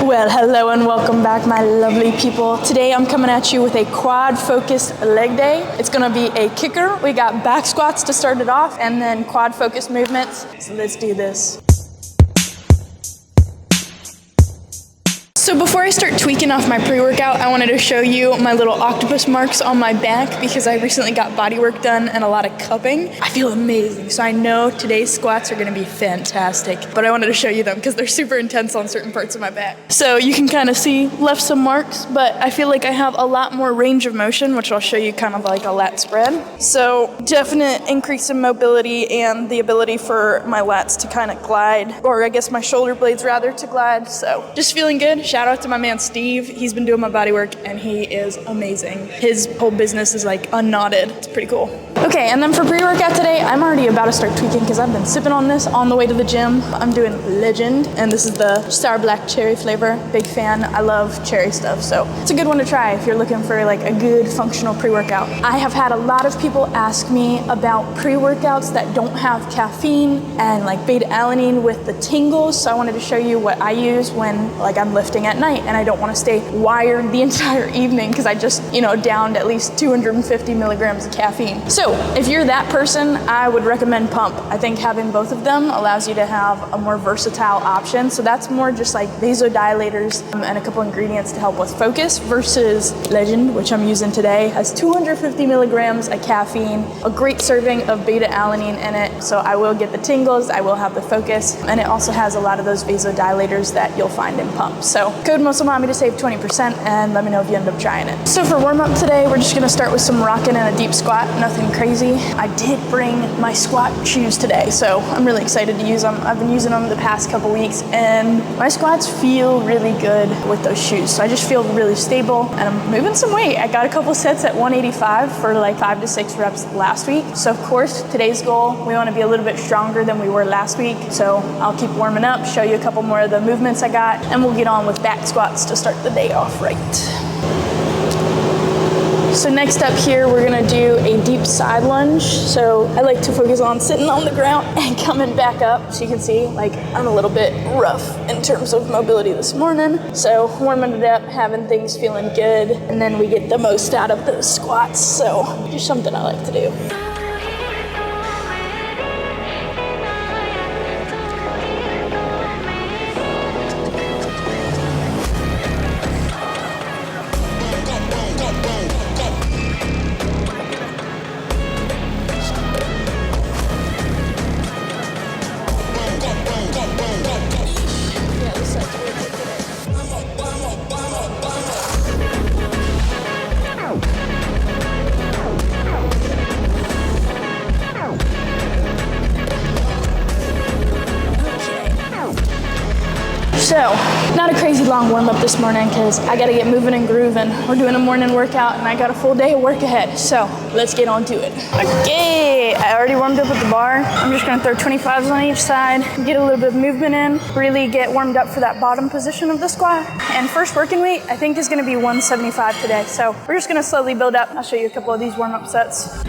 Well, hello and welcome back, my lovely people. Today I'm coming at you with a quad-focused leg day. It's gonna be a kicker. We got back squats to start it off and then quad-focused movements. So let's do this. So before I start tweaking off my pre-workout, I wanted to show you my little octopus marks on my back because I recently got body work done and a lot of cupping. I feel amazing, so I know today's squats are gonna be fantastic, but I wanted to show you them because they're super intense on certain parts of my back. So you can kind of see, left some marks, but I feel like I have a lot more range of motion, which I'll show you kind of like a lat spread. So definite increase in mobility and the ability for my lats to kind of glide, or I guess my shoulder blades rather to glide. So just feeling good. Shout out to my man Steve. He's been doing my body work and he is amazing. His whole business is like unknotted. It's pretty cool. Okay, and then for pre-workout today, I'm already about to start tweaking because I've been sipping on this on the way to the gym. I'm doing Legend, and this is the sour black cherry flavor. Big fan. I love cherry stuff, so it's a good one to try if you're looking for like a good functional pre-workout. I have had a lot of people ask me about pre-workouts that don't have caffeine and like beta-alanine with the tingles, so I wanted to show you what I use when like I'm lifting at night and I don't want to stay wired the entire evening because I just, downed at least 250 milligrams of caffeine. So if you're that person, I would recommend Pump. I think having both of them allows you to have a more versatile option. So that's more just like vasodilators and a couple ingredients to help with focus versus Legend, which I'm using today, has 250 milligrams of caffeine, a great serving of beta-alanine in it. So I will get the tingles, I will have the focus, and it also has a lot of those vasodilators that you'll find in Pump. So code MuscleMommy to save 20% and let me know if you end up trying it. So for warm up today, we're just gonna start with some rocking and a deep squat, nothing crazy. I did bring my squat shoes today, so I'm really excited to use them. I've been using them the past couple weeks and my squats feel really good with those shoes. So I just feel really stable and I'm moving some weight. I got a couple sets at 185 for like 5 to 6 reps last week. So of course, today's goal, we wanna be a little bit stronger than we were last week. So I'll keep warming up, show you a couple more of the movements I got, and we'll get on with back squats to start the day off right. So next up here, we're gonna do a deep side lunge. So I like to focus on sitting on the ground and coming back up. So you can see, like, I'm a little bit rough in terms of mobility this morning. So warming it up, having things feeling good, and then we get the most out of those squats. So just something I like to do. So, not a crazy long warm up this morning because I gotta get moving and grooving. We're doing a morning workout and I got a full day of work ahead. So, let's get on to it. Okay, I already warmed up with the bar. I'm just gonna throw 25s on each side, get a little bit of movement in, really get warmed up for that bottom position of the squat. And first working weight, I think is gonna be 175 today. So, we're just gonna slowly build up. I'll show you a couple of these warm up sets.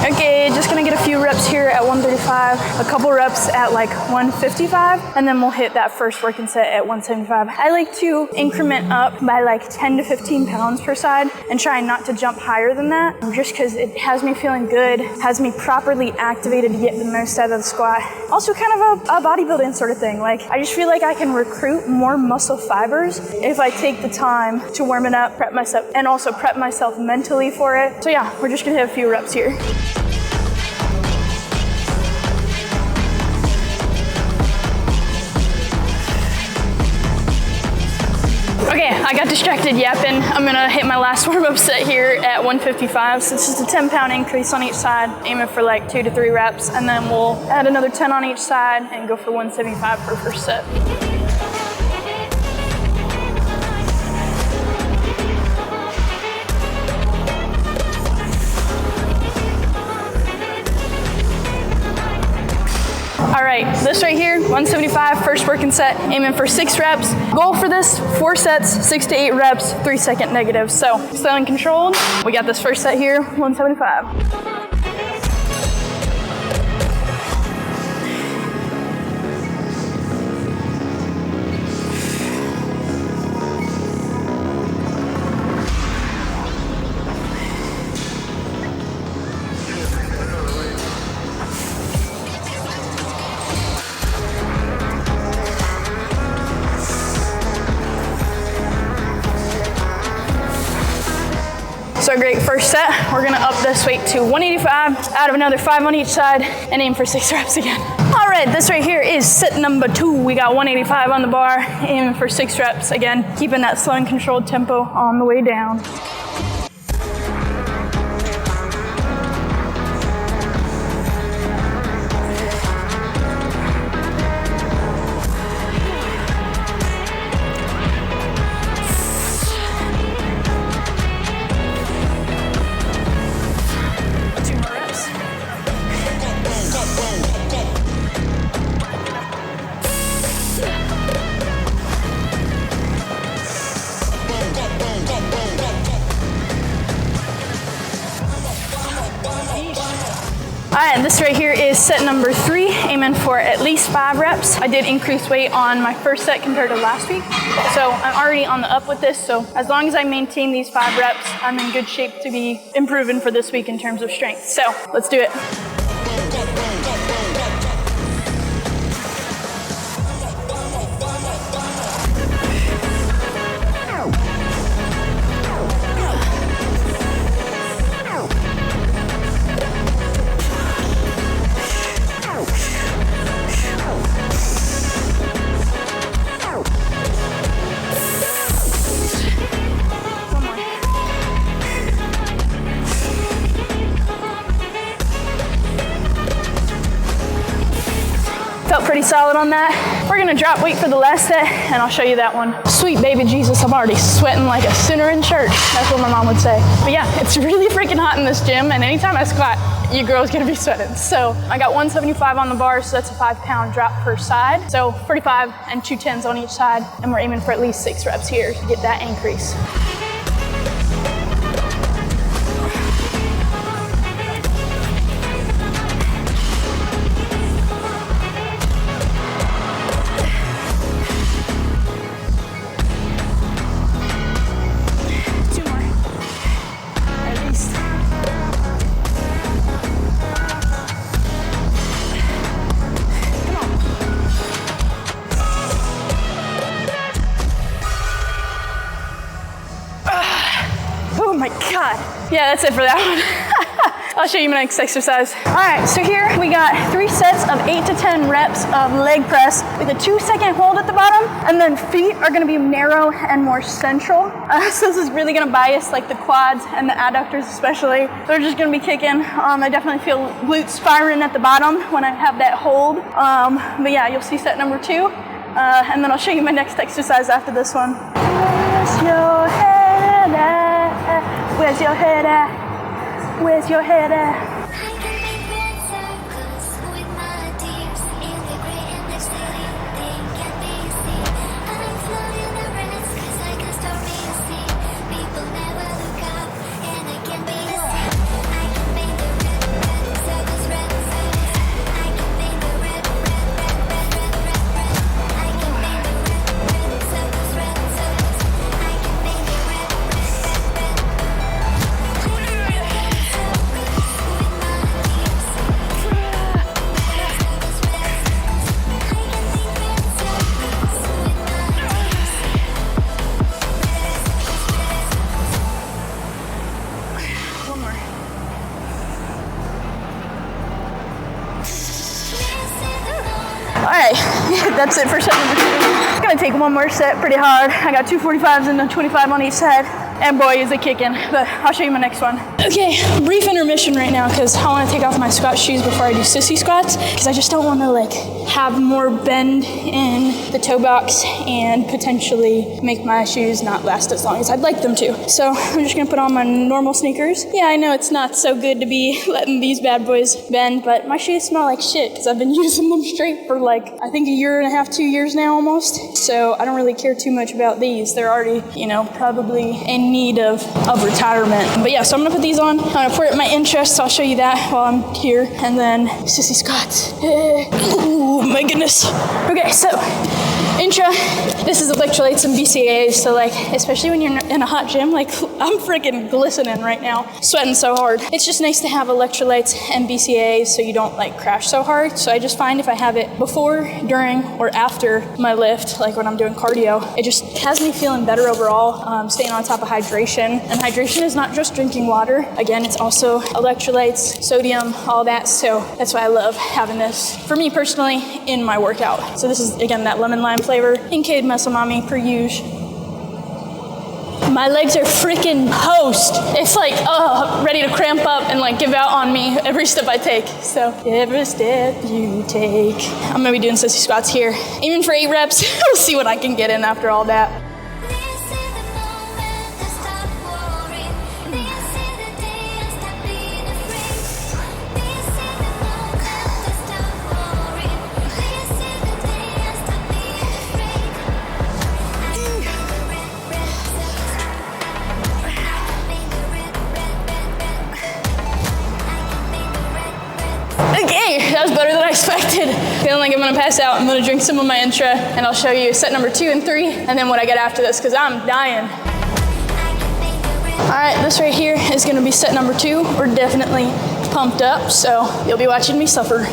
Okay, just gonna get a few reps here at 135, a couple reps at like 155, and then we'll hit that first working set at 175. I like to increment up by like 10 to 15 pounds per side and try not to jump higher than that, just because it has me feeling good, has me properly activated to get the most out of the squat. Also kind of a bodybuilding sort of thing. Like, I just feel like I can recruit more muscle fibers if I take the time to warm it up, prep myself, and also prep myself mentally for it. So yeah, we're just gonna hit a few reps here. Okay, I got distracted yapping. I'm gonna hit my last warm-up set here at 155. So this is a 10-pound increase on each side, aiming for like 2 to 3 reps, and then we'll add another 10 on each side and go for 175 for first set. All right, this right here, 175, first working set, aiming for 6 reps. Goal for this, 4 sets, 6 to 8 reps, 3-second negatives. So slow and controlled. We got this first set here, 175. So great, first set, we're gonna up this weight to 185, out of another 5 on each side, and aim for 6 reps again. All right, this right here is set number 2. We got 185 on the bar, aiming for 6 reps. Again, keeping that slow and controlled tempo on the way down. All right, this right here is set number 3, aiming for at least 5 reps. I did increase weight on my first set compared to last week, so I'm already on the up with this. So as long as I maintain these 5 reps, I'm in good shape to be improving for this week in terms of strength. So let's do it. Felt pretty solid on that. We're gonna drop weight for the last set, and I'll show you that one. Sweet baby Jesus, I'm already sweating like a sinner in church. That's what my mom would say. But yeah, it's really freaking hot in this gym, and anytime I squat, your girl's gonna be sweating. So I got 175 on the bar, so that's a 5-pound drop per side. So 45 and 2 10s on each side, and we're aiming for at least 6 reps here to get that increase. Oh my God. Yeah, that's it for that one. I'll show you my next exercise. All right, so here we got 3 sets of 8 to 10 reps of leg press with a 2-second hold at the bottom, and then feet are gonna be narrow and more central. So this is really gonna bias like the quads and the adductors especially. They're just gonna be kicking. I definitely feel glutes firing at the bottom when I have that hold. But yeah, you'll see set number 2. And then I'll show you my next exercise after this one. Where's your head at? Where's your head at? Where's your head at? Alright, that's it for set number 2. I'm gonna take one more set pretty hard. I got 2 45s and a 25 on each side. And boy, is it kicking. But I'll show you my next one. Okay, brief intermission right now because I want to take off my squat shoes before I do sissy squats because I just don't want to like have more bend in the toe box and potentially make my shoes not last as long as I'd like them to. So I'm just gonna put on my normal sneakers. Yeah, I know it's not so good to be letting these bad boys bend, but my shoes smell like shit because I've been using them straight for like, I think a year and a half, 2 years now almost. So I don't really care too much about these. They're already, you know, probably in need of retirement. But yeah, so I'm gonna put these on. I'm gonna put it in my interest, so I'll show you that while I'm here. And then sissy squats. Ooh, my goodness. Okay, so intra, this is electrolytes and BCAAs, so like, especially when you're in a hot gym, like I'm freaking glistening right now, sweating so hard. It's just nice to have electrolytes and BCAAs so you don't like crash so hard. So I just find if I have it before, during, or after my lift, like when I'm doing cardio, it just has me feeling better overall, staying on top of hydration. And hydration is not just drinking water. Again, it's also electrolytes, sodium, all that. So that's why I love having this, for me personally, in my workout. So this is, again, that lemon lime flavor, Incade Muscle Mommy per usual. My legs are freaking toast. It's like, ready to cramp up and like give out on me every step I take. So every step you take. I'm gonna be doing sissy squats here. Aiming for 8 reps. We'll see what I can get in after all that. Okay, that was better than I expected. Feeling like I'm gonna pass out. I'm gonna drink some of my intra and I'll show you set number 2 and 3 and then what I get after this because I'm dying. All right, this right here is gonna be set number 2. We're definitely pumped up, so you'll be watching me suffer.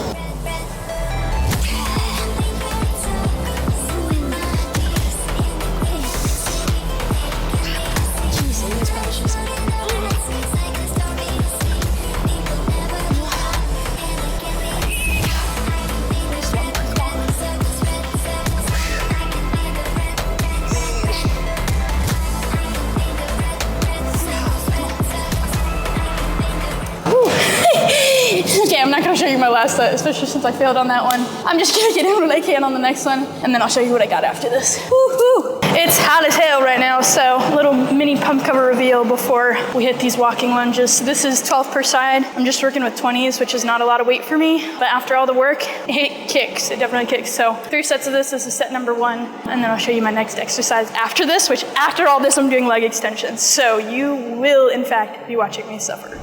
Okay, I'm not gonna show you my last set, especially since I failed on that one. I'm just gonna get in what I can on the next one, and then I'll show you what I got after this. Woo-hoo! It's hot as hell right now, so little mini pump cover reveal before we hit these walking lunges. So this is 12 per side. I'm just working with 20s, which is not a lot of weight for me, but after all the work, it kicks. It definitely kicks. So 3 sets of this. This is set number 1, and then I'll show you my next exercise after this, which after all this, I'm doing leg extensions. So you will, in fact, be watching me suffer.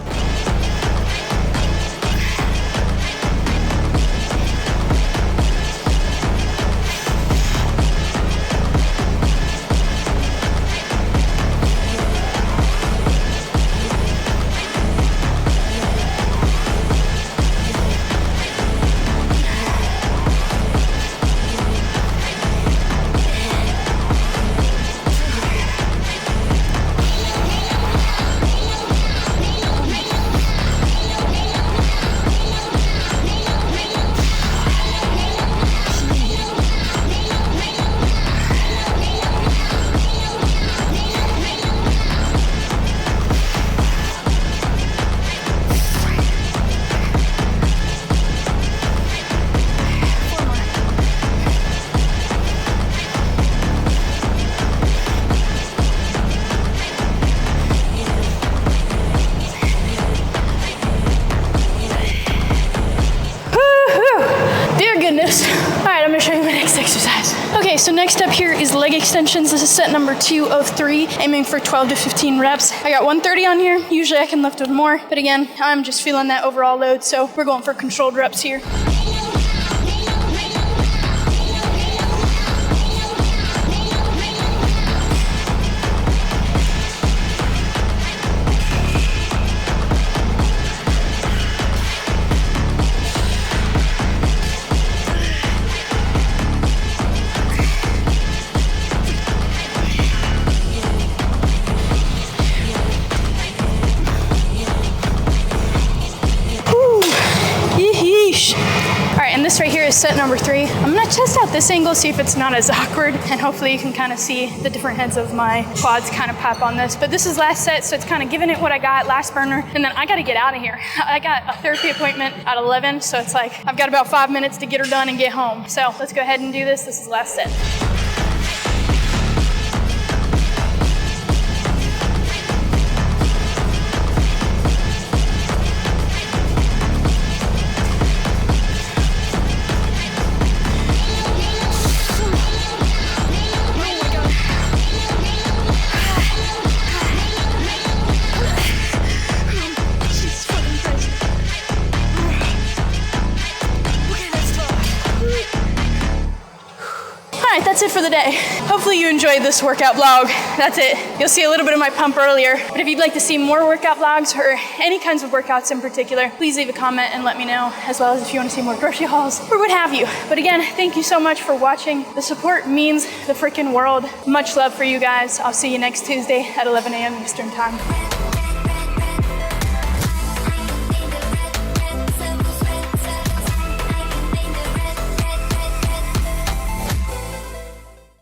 Okay, so next up here is leg extensions. This is set number 2 of 3, aiming for 12 to 15 reps. I got 130 on here. Usually I can lift with more, but again, I'm just feeling that overall load, so we're going for controlled reps here. is set number 3. I'm gonna test out this angle, see if it's not as awkward, and hopefully you can kind of see the different heads of my quads kind of pop on this. But this is last set, so it's kind of giving it what I got, last burner, and then I gotta get out of here. I got a therapy appointment at 11, so it's like I've got about 5 minutes to get her done and get home. So let's go ahead and do this. This is last set. That's it for the day. Hopefully you enjoyed this workout vlog. That's it. You'll see a little bit of my pump earlier. But if you'd like to see more workout vlogs or any kinds of workouts in particular, please leave a comment and let me know, as well as if you want to see more grocery hauls or what have you. But again, thank you so much for watching. The support means the freaking world. Much love for you guys. I'll see you next Tuesday at 11 a.m. Eastern time.